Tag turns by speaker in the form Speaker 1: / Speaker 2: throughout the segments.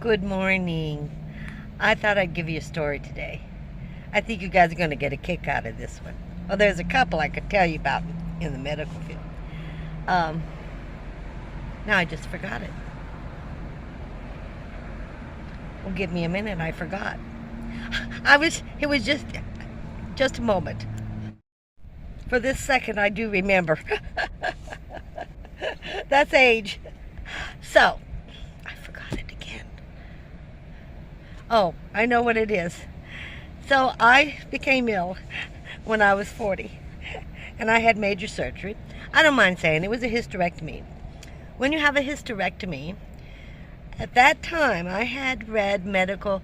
Speaker 1: Good morning. I thought I'd give you a story today. I think you guys are going to get a kick out of this one. Well, there's a couple I could tell you about in the medical field. Now I just forgot it. Well, give me a minute. I forgot. It was just a moment. For this second, I do remember. That's age. So, I forgot it again. Oh, I know what it is. So I became ill when I was 40, and I had major surgery. I don't mind saying it was a hysterectomy. When you have a hysterectomy, at that time I had read medical,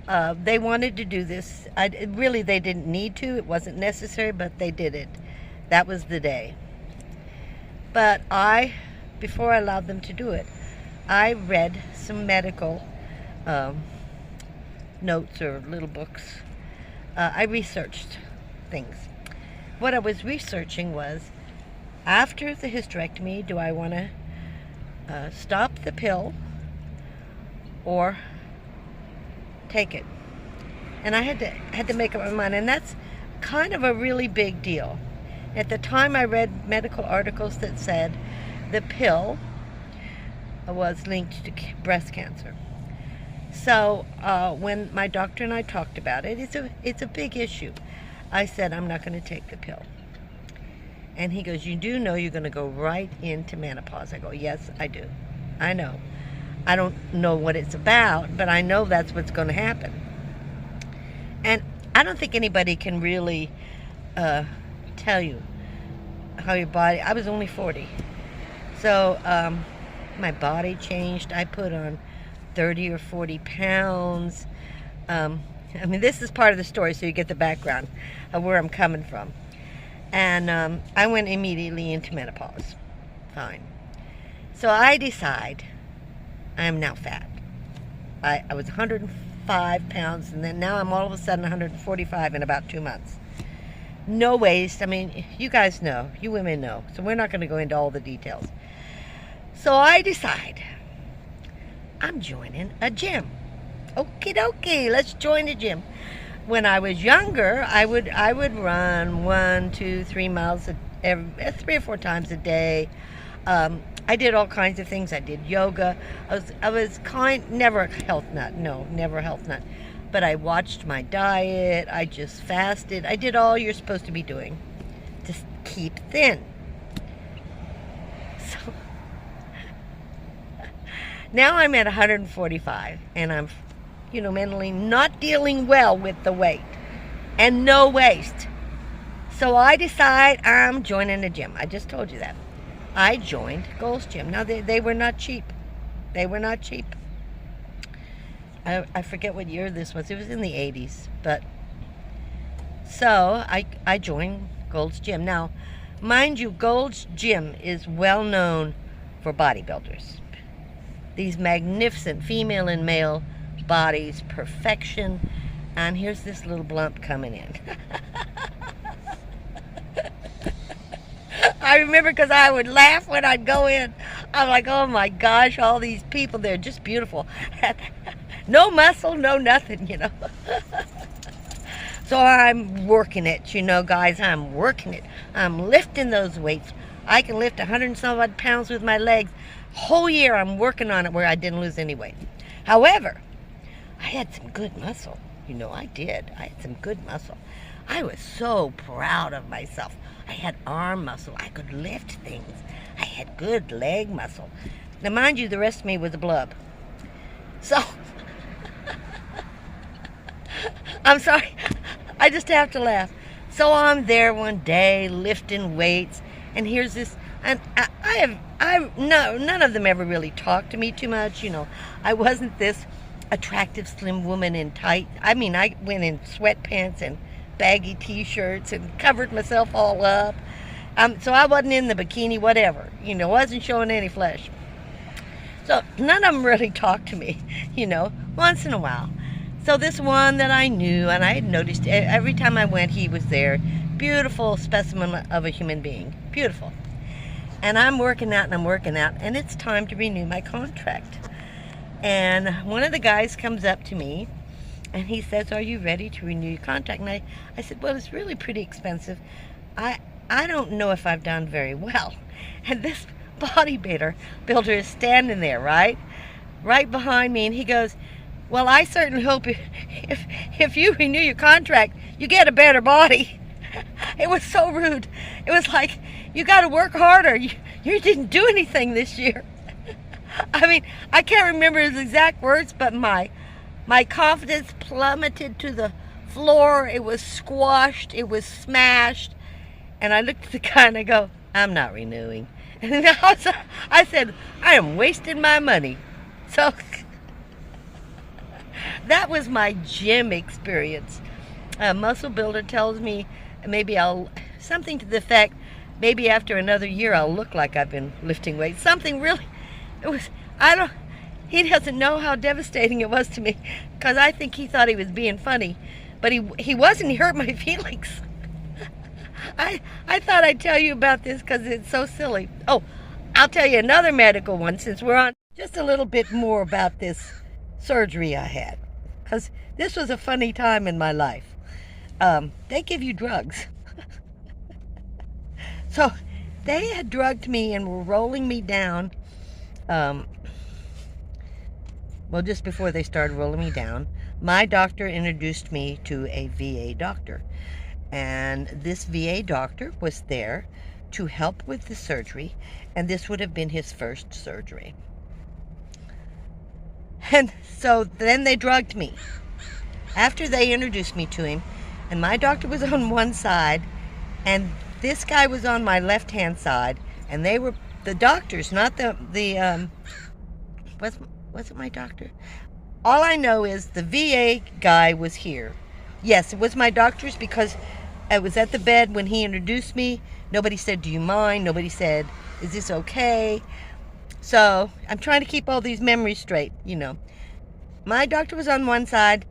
Speaker 1: they wanted to do this. Really, they didn't need to. It wasn't necessary, but they did it. That was the day. But before I allowed them to do it, I read some medical notes or little books. I researched things. What I was researching was, after the hysterectomy, do I want to stop the pill or take it? And I had to make up my mind, and that's kind of a really big deal. At the time, I read medical articles that said the pill was linked to breast cancer. So when my doctor and I talked about it, it's a big issue. I said, I'm not going to take the pill. And he goes, you do know you're going to go right into menopause? I go, yes, I do. I know. I don't know what it's about, but I know that's what's going to happen. And I don't think anybody can really tell you how your body... I was only 40. So my body changed. I put on 30 or 40 pounds. I mean, this is part of the story, so you get the background of where I'm coming from. And I went immediately into menopause. Fine. So I decide I'm now fat. I was 105 pounds, and then now I'm all of a sudden 145 in about 2 months. No waist. I mean, you guys know. You women know. So we're not going to go into all the details. So I decide I'm joining a gym. Okie dokie, let's join a gym. When I was younger, I would run 1, 2, 3 miles 3 or 4 times a day. I did all kinds of things. I did yoga. I was never a health nut. No, never a health nut. But I watched my diet. I just fasted. I did all you're supposed to be doing to keep thin. So now I'm at 145, and I'm, mentally not dealing well with the weight and no waist. So I decide I'm joining a gym. I just told you that. I joined Gold's Gym. Now, they were not cheap. They were not cheap. I forget what year this was. It was in the 80s. But so I joined Gold's Gym. Now, mind you, Gold's Gym is well known for bodybuilders. These magnificent female and male bodies, perfection. And here's this little blump coming in. I remember because I would laugh when I'd go in. I'm like, oh my gosh, all these people, they're just beautiful. No muscle, no nothing, So I'm working it, guys. I'm working it. I'm lifting those weights. I can lift 100 and some odd pounds with my legs. Whole year I'm working on it where I didn't lose any weight. However, I had some good muscle. I did. I had some good muscle. I was so proud of myself. I had arm muscle. I could lift things. I had good leg muscle. Now, mind you, the rest of me was a blub. So, I'm sorry. I just have to laugh. So I'm there one day lifting weights, and here's this, and none of them ever really talked to me too much. I wasn't this attractive slim woman in tight. I mean, I went in sweatpants and baggy t-shirts and covered myself all up. So I wasn't in the bikini, whatever. Wasn't showing any flesh. So none of them really talked to me, once in a while. So this one that I knew, and I had noticed every time I went, he was there. Beautiful specimen of a human being. Beautiful. And I'm working out, and it's time to renew my contract. And one of the guys comes up to me and he says, are you ready to renew your contract? And I said, well, it's really pretty expensive. I don't know if I've done very well. And this bodybuilder is standing there, right behind me, and he goes, well, I certainly hope if you renew your contract, you get a better body. It was so rude. It was like, you got to work harder. You didn't do anything this year. I mean, I can't remember his exact words, but my confidence plummeted to the floor. It was squashed. It was smashed. And I looked at the guy and I go, I'm not renewing. And I said, I am wasting my money. So that was my gym experience. A muscle builder tells me maybe something to the effect, maybe after another year I'll look like I've been lifting weights. Something really, he doesn't know how devastating it was to me, because I think he thought he was being funny, but he wasn't. He hurt my feelings. I thought I'd tell you about this because it's so silly. Oh, I'll tell you another medical one since we're on. Just a little bit more about this surgery I had, because this was a funny time in my life. They give you drugs. So they had drugged me and were rolling me down. Well, just before they started rolling me down, my doctor introduced me to a VA doctor. And this VA doctor was there to help with the surgery, and this would have been his first surgery. And so then they drugged me. After they introduced me to him, and my doctor was on one side, and this guy was on my left-hand side, and they were the doctors, not was it my doctor? All I know is the VA guy was here. Yes, it was my doctor's, because I was at the bed when he introduced me. Nobody said, do you mind? Nobody said, is this okay? So I'm trying to keep all these memories straight, you know. My doctor was on one side,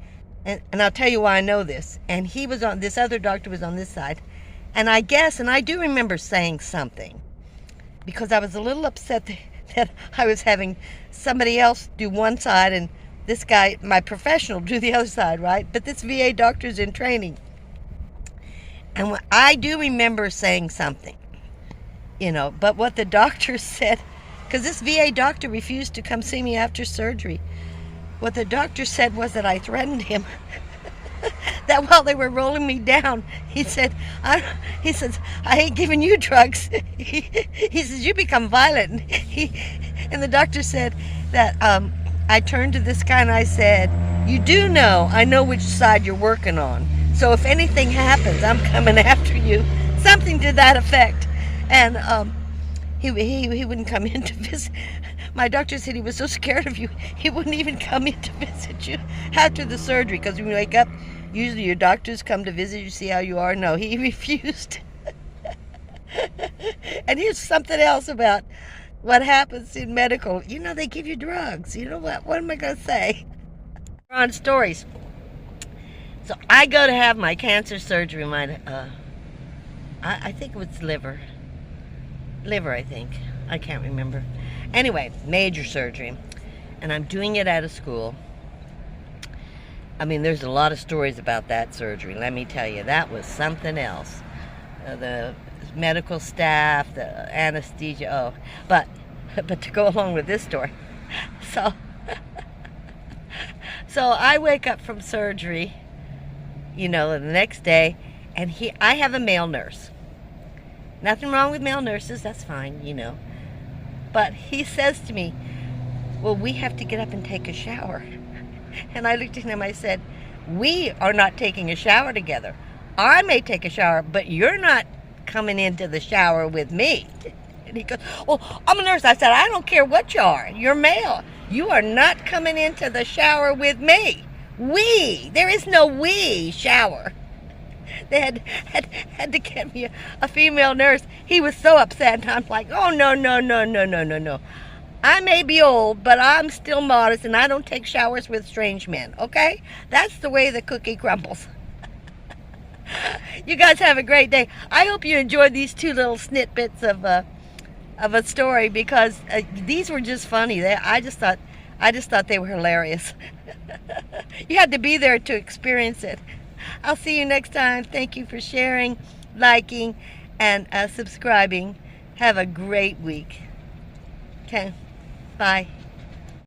Speaker 1: and I'll tell you why I know this. And he was on, this other doctor was on this side. And I guess, and I do remember saying something, because I was a little upset that I was having somebody else do one side and this guy, my professional, do the other side, right? But this VA doctor's in training. And I do remember saying something, you know, but what the doctor said, because this VA doctor refused to come see me after surgery. What the doctor said was that I threatened him. That while they were rolling me down, he says, I ain't giving you drugs. He says, you become violent. And the doctor said that I turned to this guy and I said, you do know, I know which side you're working on. So if anything happens, I'm coming after you. Something to that effect. And he wouldn't come in to visit. My doctor said he was so scared of you, he wouldn't even come in to visit you after the surgery. Because when you wake up, usually your doctors come to visit you, see how you are. No, he refused. And here's something else about what happens in medical. You know, they give you drugs. You know what? What am I going to say? We're on stories. So I go to have my cancer surgery. I think it was liver. Liver, I think. I can't remember. Anyway, major surgery. And I'm doing it at a school. I mean, there's a lot of stories about that surgery. Let me tell you, that was something else. The medical staff, the anesthesia. Oh, but to go along with this story. So I wake up from surgery, you know, the next day, and I have a male nurse. Nothing wrong with male nurses, that's fine, you know. But he says to me, well, we have to get up and take a shower. And I looked at him, I said, we are not taking a shower together. I may take a shower, but you're not coming into the shower with me. And he goes, well, I'm a nurse. I said, I don't care what you are. You're male. You are not coming into the shower with me. We. There is no we shower. They had to get me a female nurse. He was so upset, and I'm like, oh, no. I may be old, but I'm still modest, and I don't take showers with strange men, okay? That's the way the cookie crumbles. You guys have a great day. I hope you enjoyed these two little snippets of a story, because these were just funny. I just thought, I just thought they were hilarious. You had to be there to experience it. I'll see you next time. Thank you for sharing, liking, and subscribing. Have a great week. Okay, bye.